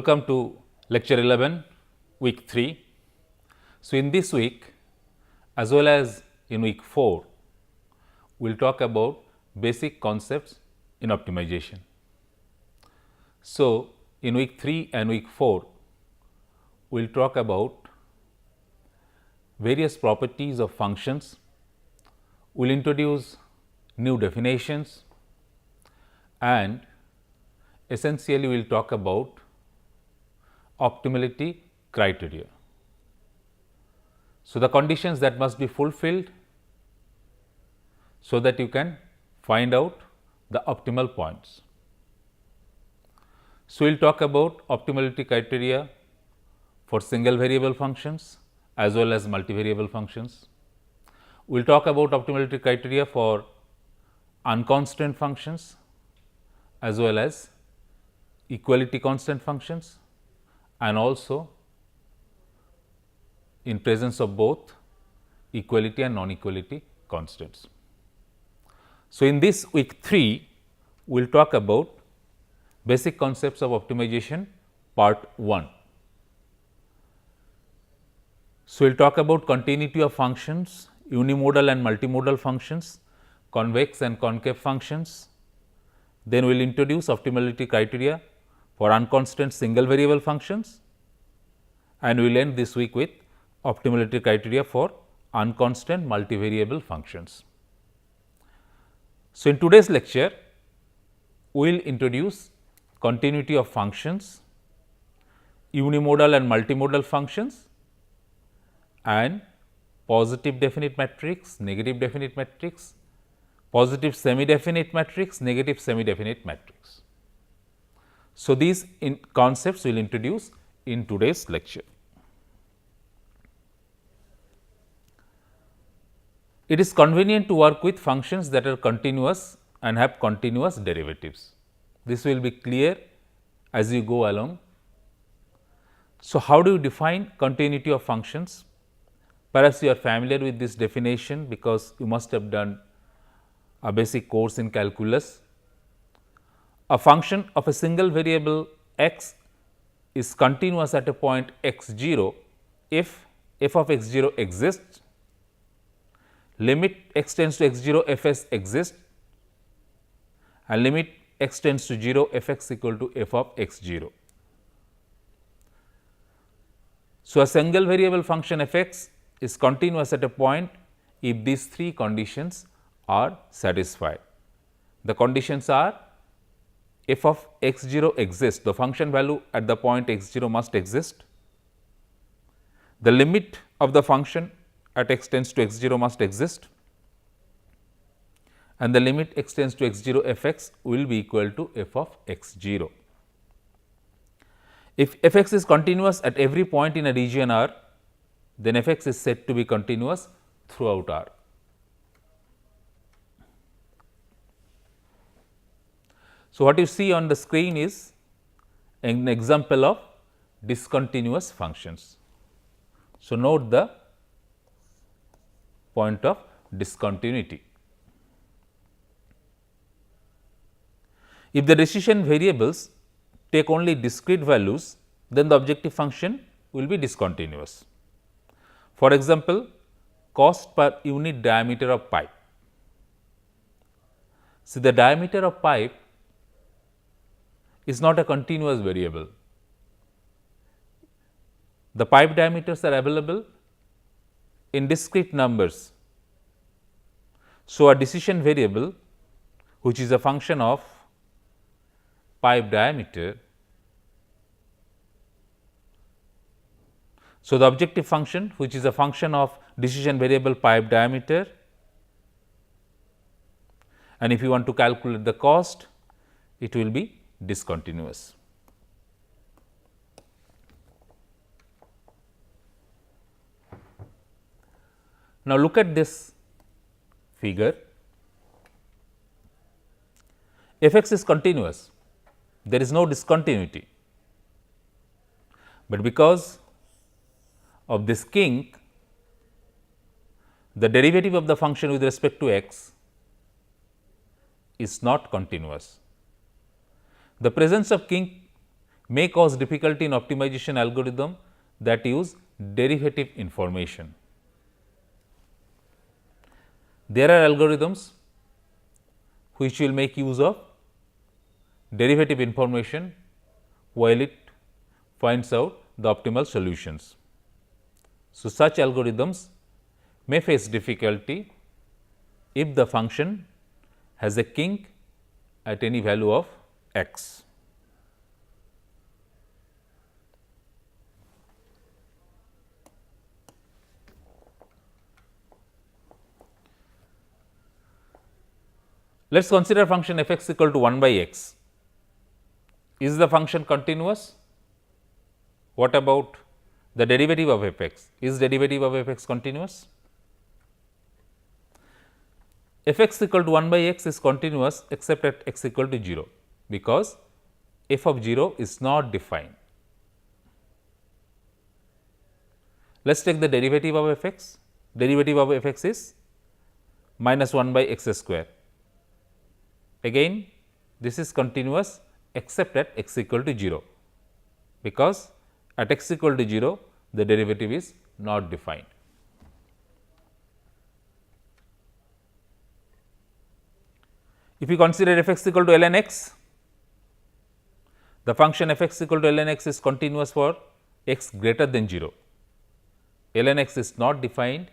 Welcome to lecture 11, week 3. So, in this week as well as in week 4, we will talk about basic concepts in optimization. So, in week 3 and week 4, we will talk about various properties of functions, we will introduce new definitions and essentially we will talk about optimality criteria. So, the conditions that must be fulfilled so that you can find out the optimal points. So, we will talk about optimality criteria for single variable functions as well as multivariable functions. We will talk about optimality criteria for unconstant functions as well as equality constant functions and also in presence of both equality and non-equality constants. So, in this week 3, we will talk about basic concepts of optimization part 1. So, we will talk about continuity of functions, unimodal and multimodal functions, convex and concave functions. Then we will introduce optimality criteria for unconstant single variable functions and we will end this week with optimality criteria for unconstant multivariable functions. So, in today's lecture, we will introduce continuity of functions, unimodal and multimodal functions and positive definite matrix, negative definite matrix, positive semi-definite matrix, negative semi-definite matrix. So, these concepts we will introduce in today's lecture. It is convenient to work with functions that are continuous and have continuous derivatives. This will be clear as you go along. So, how do you define continuity of functions? Perhaps you are familiar with this definition because you must have done a basic course in calculus. A function of a single variable x is continuous at a point x 0 if f of x 0 exists, limit x tends to x 0 f s exists and limit x tends to 0 f x equal to f of x 0. So, a single variable function f x is continuous at a point if these three conditions are satisfied. The conditions are f of x 0 exists, the function value at the point x 0 must exist, the limit of the function at x tends to x 0 must exist and the limit x tends to x 0 f x will be equal to f of x 0. If f x is continuous at every point in a region R, then f x is said to be continuous throughout R. So, what you see on the screen is an example of discontinuous functions. So, note the point of discontinuity. If the decision variables take only discrete values, then the objective function will be discontinuous. For example, cost per unit diameter of pipe. See, the diameter of pipe is not a continuous variable. The pipe diameters are available in discrete numbers. So, a decision variable which is a function of pipe diameter. So, the objective function which is a function of decision variable pipe diameter, and if you want to calculate the cost, it will be discontinuous. Now, look at this figure. F x is continuous, there is no discontinuity, but because of this kink, the derivative of the function with respect to x is not continuous. The presence of kink may cause difficulty in optimization algorithm that use derivative information. There are algorithms which will make use of derivative information while it finds out the optimal solutions. So, such algorithms may face difficulty if the function has a kink at any value of x. Let us consider function f x equal to 1 by x. Is the function continuous? What about the derivative of f x? Is derivative of f x continuous? F x equal to 1 by x is continuous except at x equal to 0, because f of 0 is not defined. Let us take the derivative of f x. Derivative of f x is minus 1 by x square. Again, this is continuous except at x equal to 0, because at x equal to 0 the derivative is not defined. If you consider f x equal to ln x, the function f x equal to ln x is continuous for x greater than 0. Ln x is not defined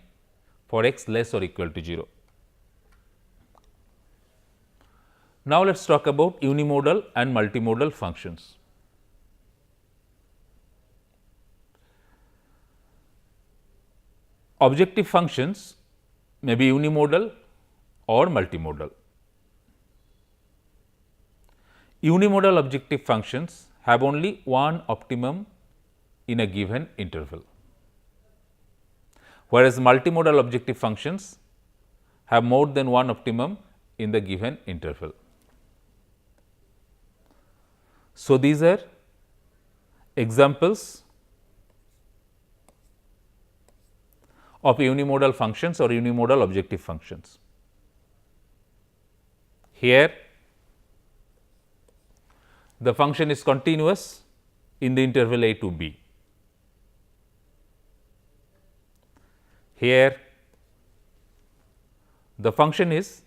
for x less or equal to 0. Now, let us talk about unimodal and multimodal functions. Objective functions may be unimodal or multimodal. Unimodal objective functions have only one optimum in a given interval, whereas multimodal objective functions have more than one optimum in the given interval. So, these are examples of unimodal functions or unimodal objective functions. Here the function is continuous in the interval a to b. Here the function is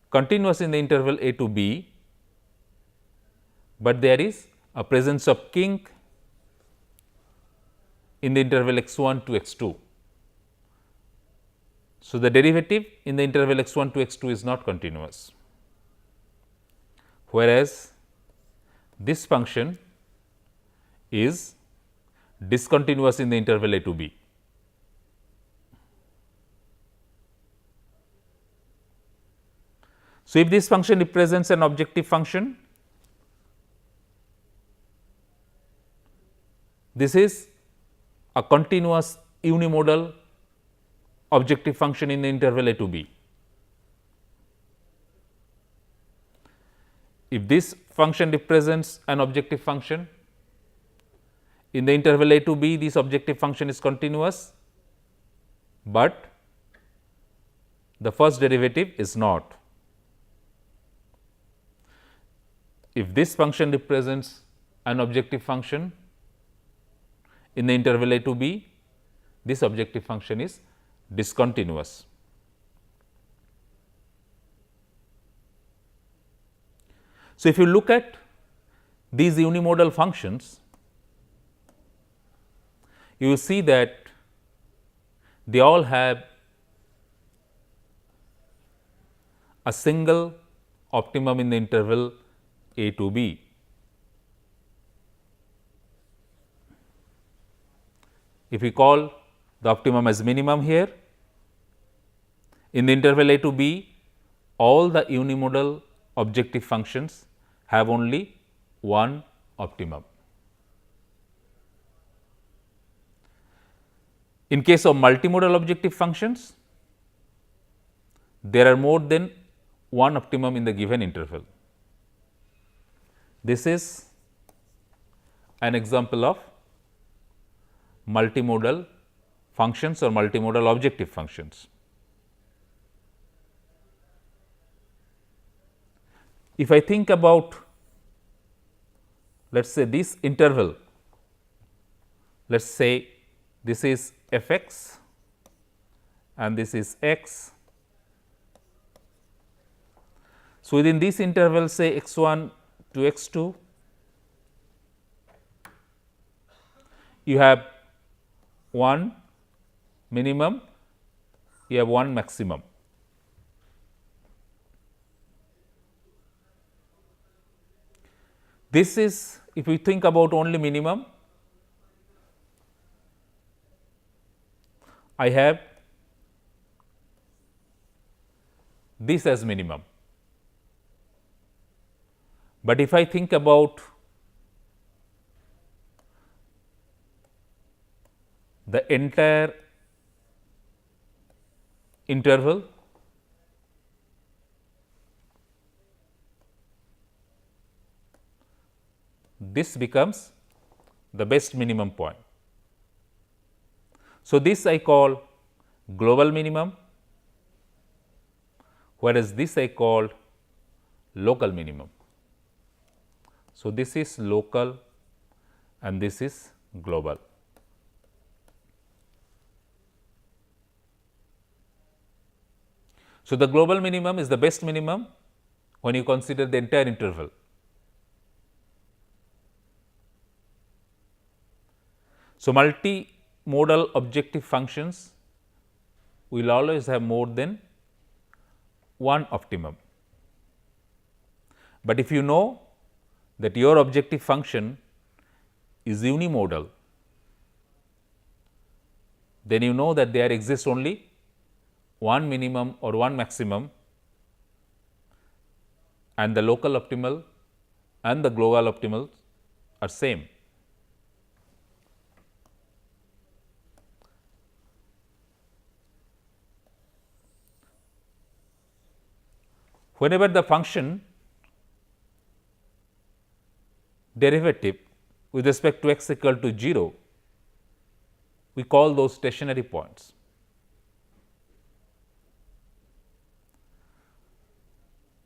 continuous in the interval a to b, but there is a presence of kink in the interval x 1 to x 2. So, the derivative in the interval x 1 to x 2 is not continuous, whereas this function is discontinuous in the interval a to b. So, if this function represents an objective function, this is a continuous unimodal objective function in the interval a to b. If this function represents an objective function in the interval a to b, this objective function is continuous, but the first derivative is not. If this function represents an objective function in the interval a to b, this objective function is discontinuous. So, if you look at these unimodal functions, you will see that they all have a single optimum in the interval a to b. If we call the optimum as minimum here, in the interval a to b, all the unimodal objective functions have only one optimum. In case of multimodal objective functions, there are more than one optimum in the given interval. This is an example of multimodal functions or multimodal objective functions. If I think about let us say this interval, let us say this is f x and this is x. So, within this interval say x 1 to x 2, you have one minimum, you have one maximum. This is, if we think about only minimum, I have this as minimum. But if I think about the entire interval, this becomes the best minimum point. So, this I call global minimum, whereas this I call local minimum. So, this is local and this is global. So, the global minimum is the best minimum when you consider the entire interval. So, multimodal objective functions will always have more than one optimum. But if you know that your objective function is unimodal, then you know that there exists only one minimum or one maximum, and the local optimal and the global optimal are same. Whenever the function derivative with respect to x equal to 0, we call those stationary points.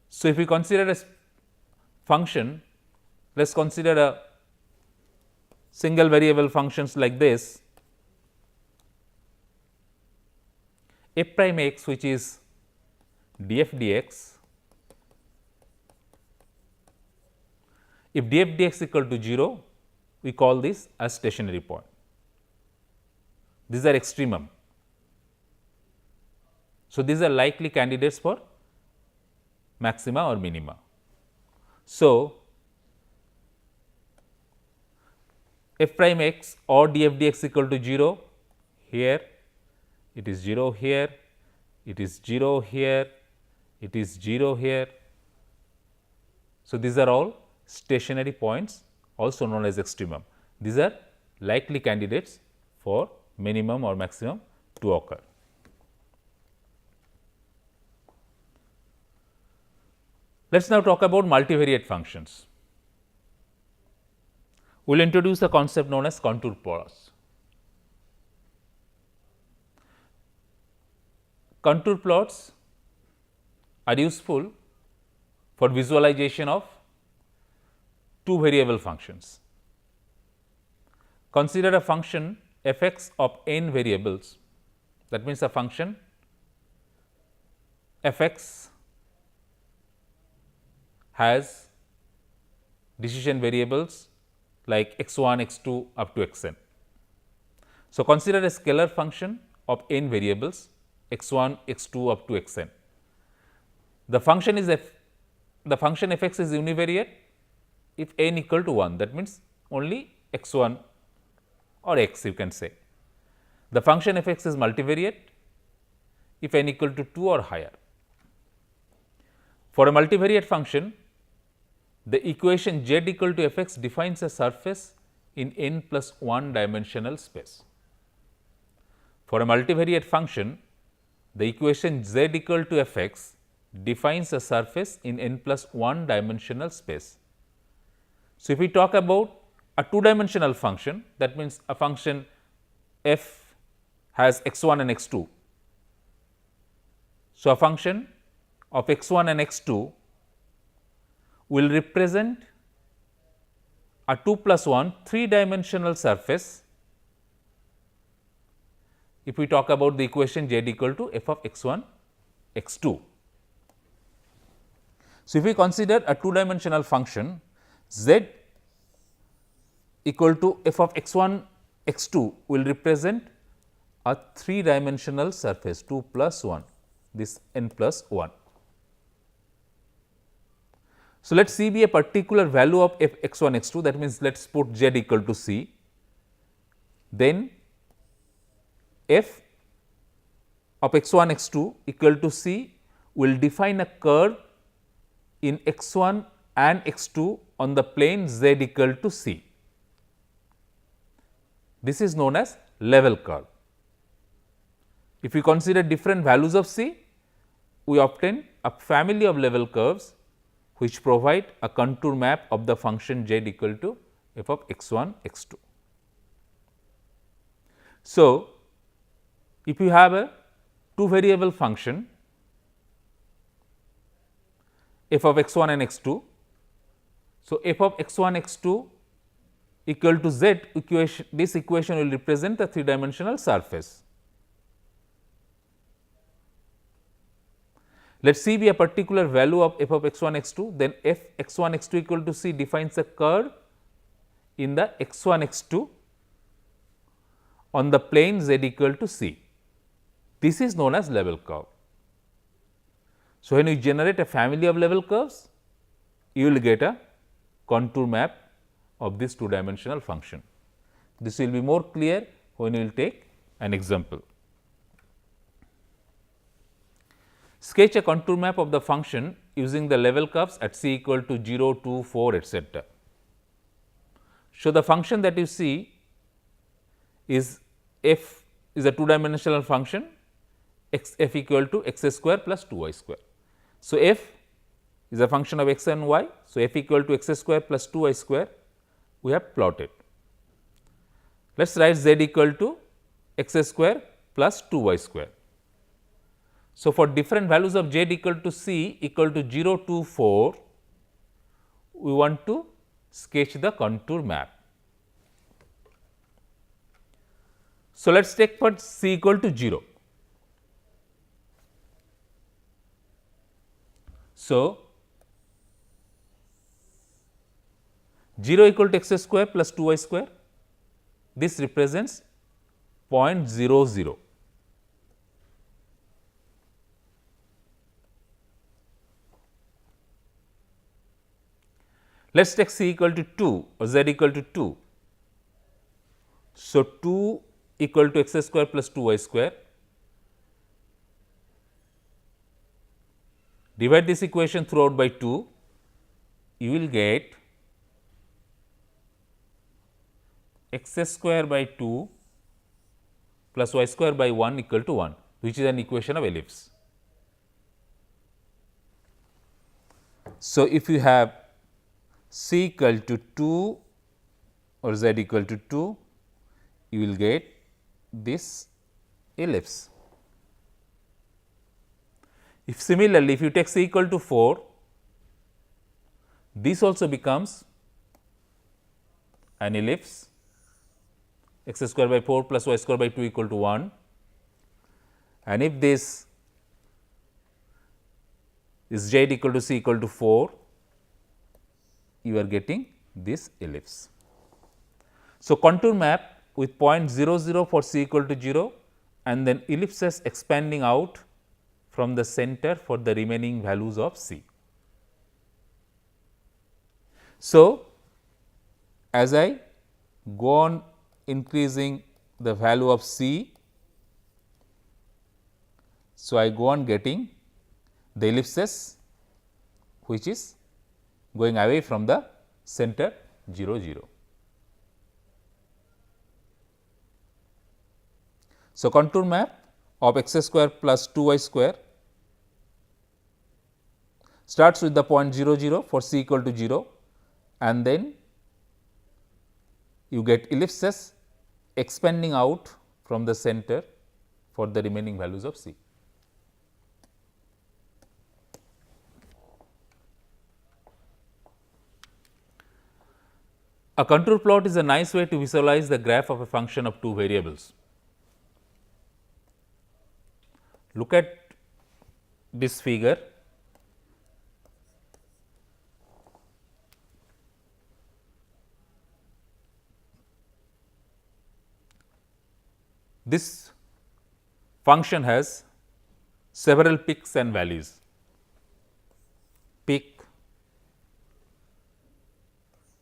So, if we consider a function, let us consider a single variable functions like this, f prime x, which is df dx. If df dx equal to 0, we call this as stationary point. These are extremum. So, these are likely candidates for maxima or minima. So, f prime x or df dx equal to 0, here it is 0 here, it is 0 here, it is 0 here. So, these are all stationary points, also known as extremum. These are likely candidates for minimum or maximum to occur. Let us now talk about multivariate functions. We will introduce a concept known as contour plots. Contour plots are useful for visualization of two variable functions. Consider a function f x of n variables, that means a function f x has decision variables like x 1, x 2 up to x n. So, consider a scalar function of n variables x 1, x 2 up to x n. The function is the function f x is univariate if n equal to 1, that means only x 1 or x you can say. The function f x is multivariate if n equal to 2 or higher. For a multivariate function, the equation z equal to f x defines a surface in n plus 1 dimensional space. For a multivariate function, the equation z equal to f x defines a surface in n plus 1 dimensional space. So, if we talk about a two dimensional function, that means a function f has x 1 and x 2. So, a function of x 1 and x 2 will represent a 2 plus 1 3-dimensional surface if we talk about the equation z equal to f of x1 x2. So, if we consider a 2-dimensional function z equal to f of x1 x2 will represent a 3-dimensional surface 2 plus 1 this n plus 1. So, let C be a particular value of f x1 x2, that means let us put z equal to C, then f of x1 x2 equal to C will define a curve in x1 and x2 on the plane z equal to C. This is known as level curve. If we consider different values of C, we obtain a family of level curves which provide a contour map of the function z equal to f of x1 x2. So, if you have a 2 variable function f of x1 and x2, so f of x1 x2 equal to z equation, this equation will represent the 3-dimensional surface. Let C be a particular value of f of x1 x2, then f x1 x2 equal to C defines a curve in the x1 x2 on the plane z equal to C. This is known as level curve. So, when you generate a family of level curves, you will get a contour map of this 2-dimensional function. This will be more clear when we will take an example. Sketch a contour map of the function using the level curves at C equal to 0, 2, 4, etc. So, the function that you see is f is a 2-dimensional function f equal to x square plus 2y square. So, f is a function of x and y. So, f equal to x square plus 2y square we have plotted. Let us write z equal to x square plus 2y square. So, for different values of z equal to C equal to 0 to 4, we want to sketch the contour map. So, let us take for C equal to 0. So, 0 equal to x square plus 2y square, this represents 0.00. Let us take C equal to 2 or z equal to 2. So, 2 equal to x square plus 2y square. Divide this equation throughout by 2, you will get x square by 2 plus y square by 1 equal to 1, which is an equation of ellipse. So, if you have C equal to 2 or z equal to 2, you will get this ellipse. If similarly, if you take C equal to 4, this also becomes an ellipse, x square by 4 plus y square by 2 equal to 1, and if this is z equal to C equal to 4, you are getting this ellipse. So, contour map with point 0 for C equal to 0 and then ellipses expanding out from the center for the remaining values of C. So, as I go on increasing the value of C, so I go on getting the ellipses which is going away from the center 0 0. So, contour map of x square plus 2y square starts with the point 0 0 for C equal to 0, and then you get ellipses expanding out from the center for the remaining values of C. A contour plot is a nice way to visualize the graph of a function of two variables. Look at this figure. This function has several peaks and valleys. Peak,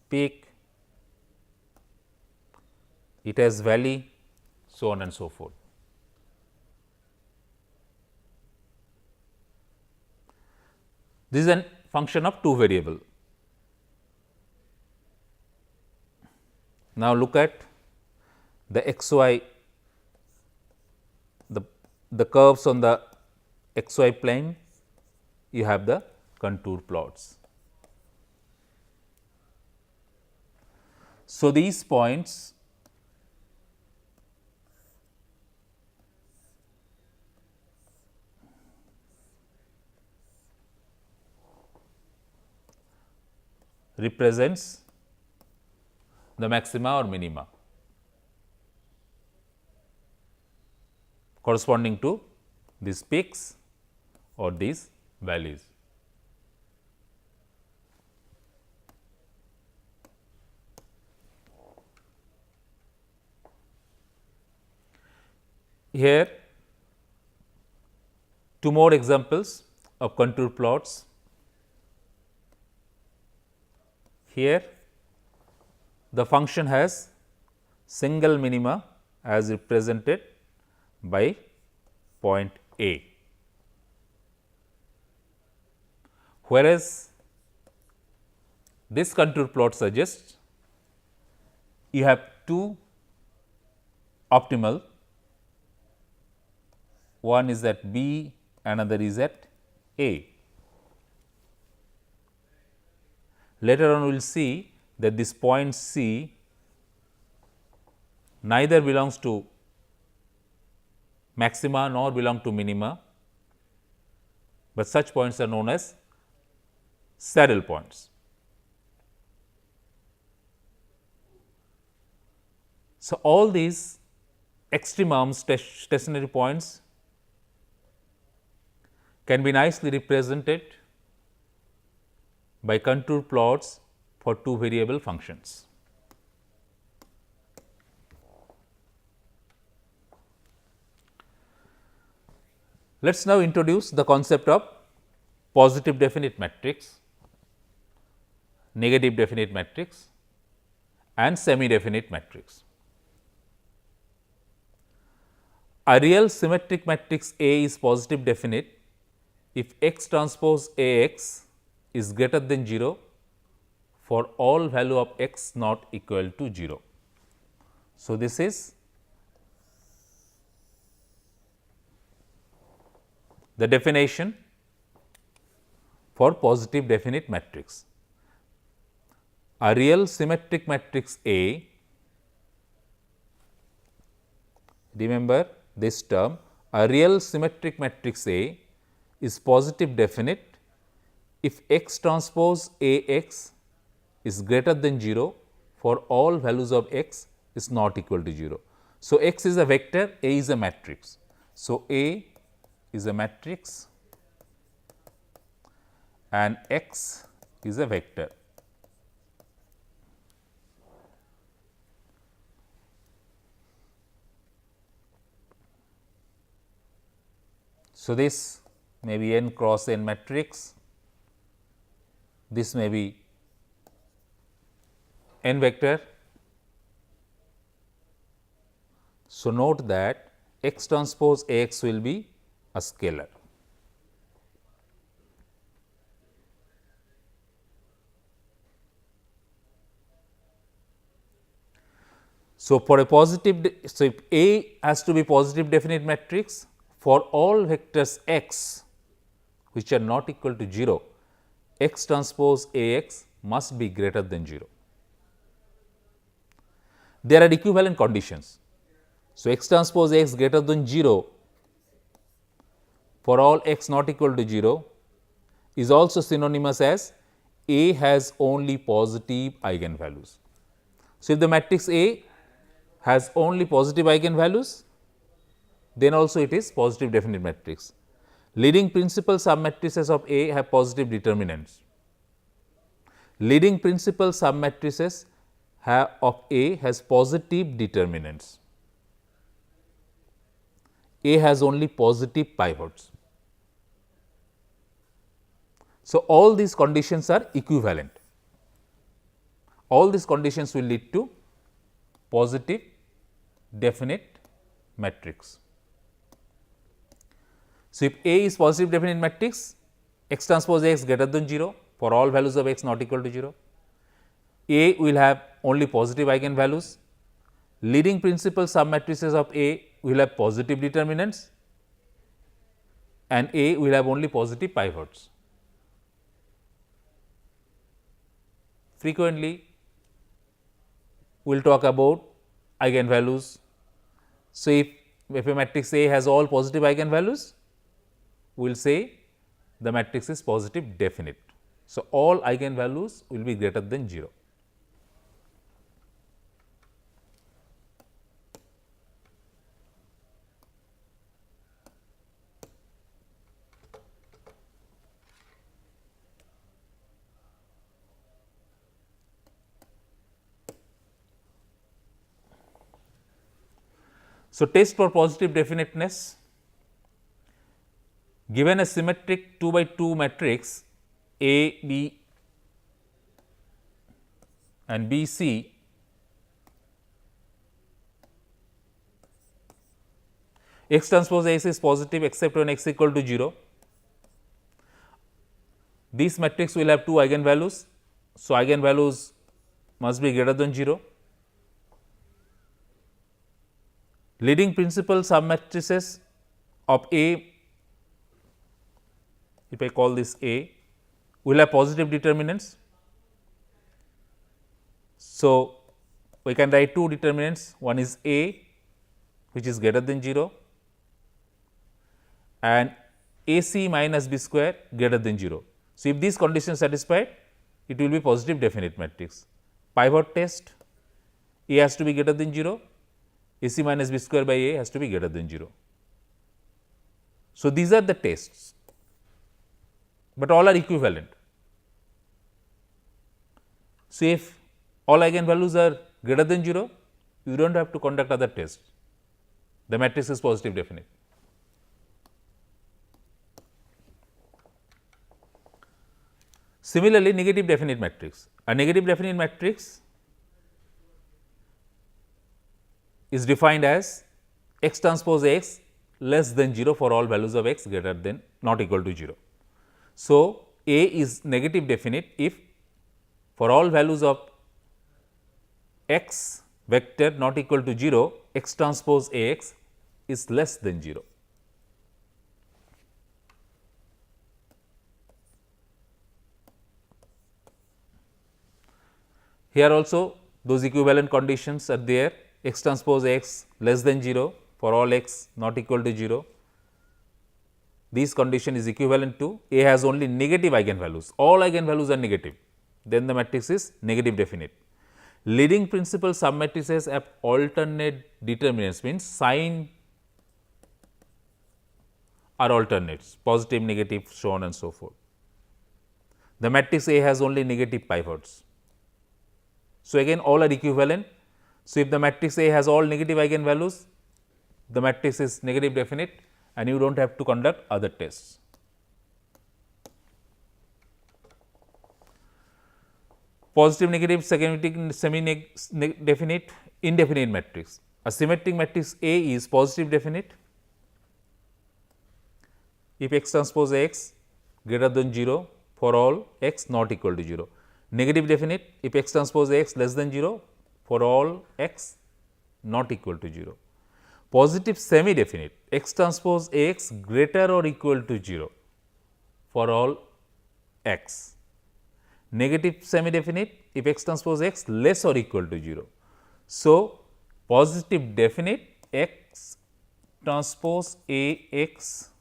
peak, it has valley, so on and so forth. This is a function of two variable. Now, look at the xy, the curves on the xy plane, you have the contour plots. So, these points represents the maxima or minima corresponding to these peaks or these valleys. Here two more examples of contour plots. Here the function has single minima as represented by point A, whereas this contour plot suggests you have two optimal, one is at B, another is at A. Later on we will see that this point C neither belongs to maxima nor belong to minima, but such points are known as saddle points. So, all these extremum stationary points can be nicely represented by contour plots for two variable functions. Let us now introduce the concept of positive definite matrix, negative definite matrix and semi definite matrix. A real symmetric matrix A is positive definite if x transpose A x is greater than 0 for all value of x not equal to 0. So, this is the definition for positive definite matrix. A real symmetric matrix A, remember this term, a real symmetric matrix A is positive definite if x transpose A x is greater than 0 for all values of x is not equal to 0. So, x is a vector, A is a matrix. So, A is a matrix and x is a vector. So, this may be n cross n matrix, this may be n vector. So, note that x transpose A x will be a scalar. So, for a positive, so if A has to be positive definite matrix for all vectors x which are not equal to 0, x transpose A x must be greater than 0. There are equivalent conditions. So, x transpose A x greater than 0 for all x not equal to 0 is also synonymous as A has only positive eigenvalues. So, if the matrix A has only positive eigenvalues, then also it is positive definite matrix. Leading principal submatrices of A have positive determinants. Leading principal submatrices of A has positive determinants. A has only positive pivots. So, all these conditions are equivalent. All these conditions will lead to positive definite matrix. So, if A is positive definite matrix, x transpose x greater than 0 for all values of x not equal to 0. A will have only positive eigenvalues. Leading principal submatrices of A will have positive determinants and A will have only positive pivots. Frequently, we will talk about eigenvalues. So, if a matrix A has all positive eigenvalues, we will say the matrix is positive definite. So, all eigenvalues will be greater than 0. So, test for positive definiteness. Given a symmetric 2 by 2 matrix A, B and B, C, x transpose S is positive except when x equal to 0. This matrix will have 2 eigenvalues. So, eigenvalues must be greater than 0. Leading principal submatrices of A, if I call this A, will have positive determinants. So, we can write 2 determinants, one is A which is greater than 0 and AC minus B square greater than 0. So, if these conditions satisfied, it will be positive definite matrix. Pivot test, A has to be greater than 0, AC minus B square by A has to be greater than 0. So, these are the tests, but all are equivalent. So, if all eigenvalues are greater than 0, you do not have to conduct other tests, the matrix is positive definite. Similarly, negative definite matrix. A negative definite matrix is defined as x transpose x less than 0 for all values of x greater than not equal to 0. So, A is negative definite if for all values of x vector not equal to 0, x transpose Ax is less than 0. Here also those equivalent conditions are there, x transpose x less than 0 for all x not equal to 0. This condition is equivalent to A has only negative eigenvalues, all eigenvalues are negative, then the matrix is negative definite. Leading principal submatrices have alternate determinants, means sign are alternates, positive, negative, so on and so forth. The matrix A has only negative pivots. So, again all are equivalent. So, if the matrix A has all negative eigenvalues, the matrix is negative definite and you do not have to conduct other tests. Positive, negative, semi-definite, indefinite matrix. A symmetric matrix A is positive definite if x transpose x greater than 0 for all x not equal to 0. Negative definite if x transpose x less than 0 for all x not equal to 0. Positive semi definite x transpose x greater or equal to 0 for all x. Negative semi definite if x transpose x less or equal to 0. So, positive definite x transpose A x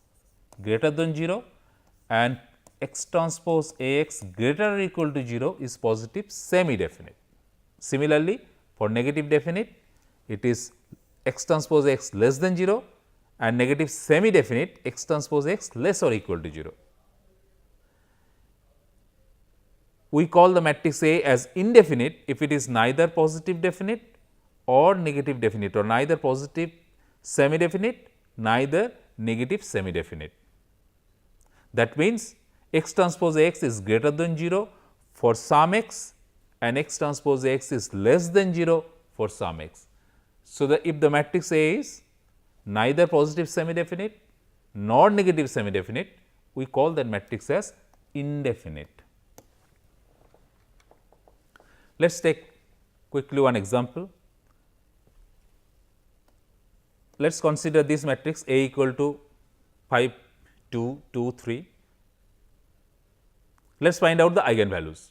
greater than 0 and x transpose A x greater or equal to 0 is positive semi definite. Similarly, For negative definite, it is x transpose x less than 0 and negative semi definite x transpose x less or equal to 0. We call the matrix A as indefinite if it is neither positive definite or negative definite, or neither positive semi definite, neither negative semi definite. That means, x transpose x is greater than 0 for some x and x transpose x is less than 0 for some x. So, if the matrix A is neither positive semi definite nor negative semi definite, we call that matrix as indefinite. Let us take quickly one example. Let us consider this matrix A equal to 5, 2, 2, 3. Let us find out the eigenvalues.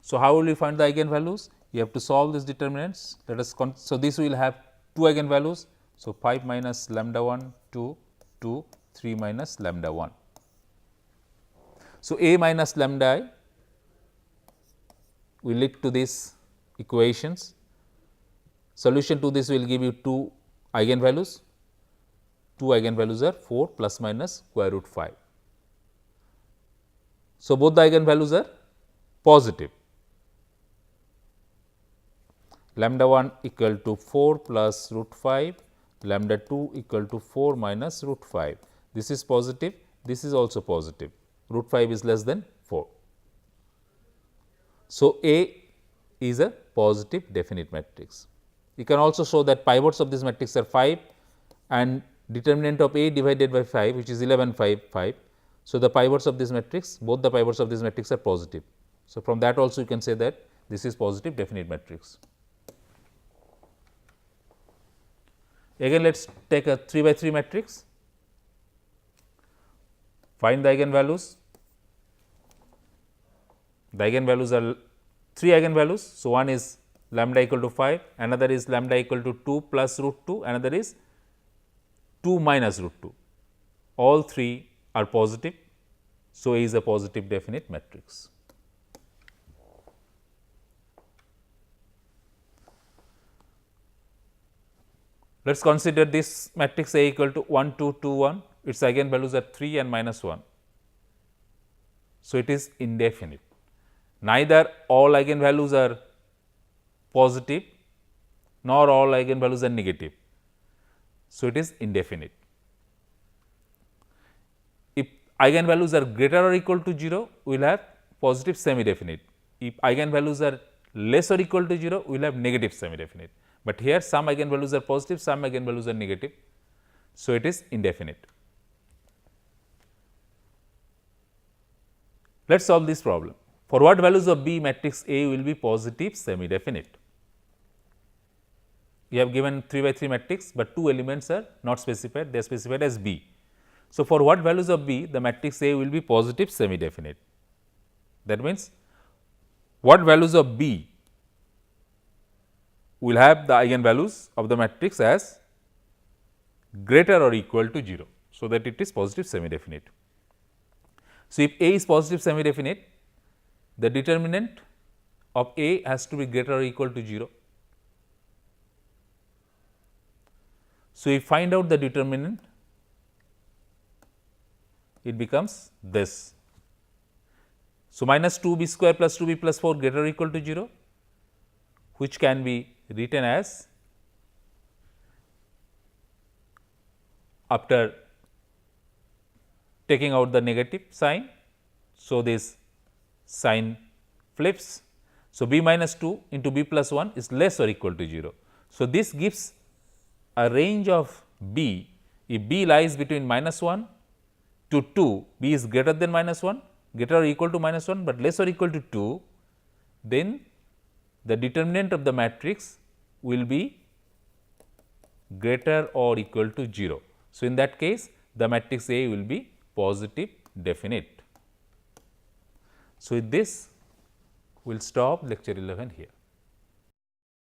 So, how will we find the eigenvalues? You have to solve these determinants. Let us so this will have 2 eigenvalues. So, 5 minus lambda 1, 2, 2, 3 minus lambda 1. So, A minus lambda I will lead to these equations. Solution to this will give you 2 eigenvalues. 2 eigenvalues are 4 plus minus square root 5. So, both the eigenvalues are positive. Lambda 1 equal to 4 plus root 5, lambda 2 equal to 4 minus root 5. This is positive, this is also positive, root 5 is less than 4. So, A is a positive definite matrix. You can also show that pivots of this matrix are 5 and determinant of A divided by 5, which is 11, 5, 5. So, the pivots of this matrix, both the pivots of this matrix are positive. So, from that also you can say that this is positive definite matrix. Again, let us take a 3 by 3 matrix, find the eigenvalues. The eigenvalues are 3 eigenvalues. So, one is lambda equal to 5, another is lambda equal to 2 plus root 2, another is 2 minus root 2. All 3 are positive. So, A is a positive definite matrix. Let us consider this matrix A equal to 1, 2, 2, 1, its eigenvalues are 3 and minus 1. So, it is indefinite. Neither all eigenvalues are positive nor all eigenvalues are negative. So, it is indefinite. If eigenvalues are greater or equal to 0, we will have positive semi definite. If eigenvalues are less or equal to 0, we will have negative semi definite. But here some eigenvalues are positive, some eigenvalues are negative. So, it is indefinite. Let us solve this problem. For what values of B, matrix A will be positive semi definite? We have given 3 by 3 matrix, but 2 elements are not specified, they are specified as B. So, for what values of B, the matrix A will be positive semi definite? That means, what values of B will have the eigenvalues of the matrix as greater or equal to 0. So, that it is positive semi definite. So, if A is positive semi definite, the determinant of A has to be greater or equal to 0. So, we find out the determinant, it becomes this. So, minus 2b square plus 2b plus 4 greater or equal to 0, which can be written as, after taking out the negative sign. So, this sign flips. So, b minus 2 into b plus 1 is less or equal to 0. So, this gives a range of b. If b lies between minus 1 to 2, b is greater than minus 1, greater or equal to minus 1, but less or equal to 2, then the determinant of the matrix will be greater or equal to 0. So, in that case, the matrix A will be positive definite. So, with this we will stop lecture 11 here.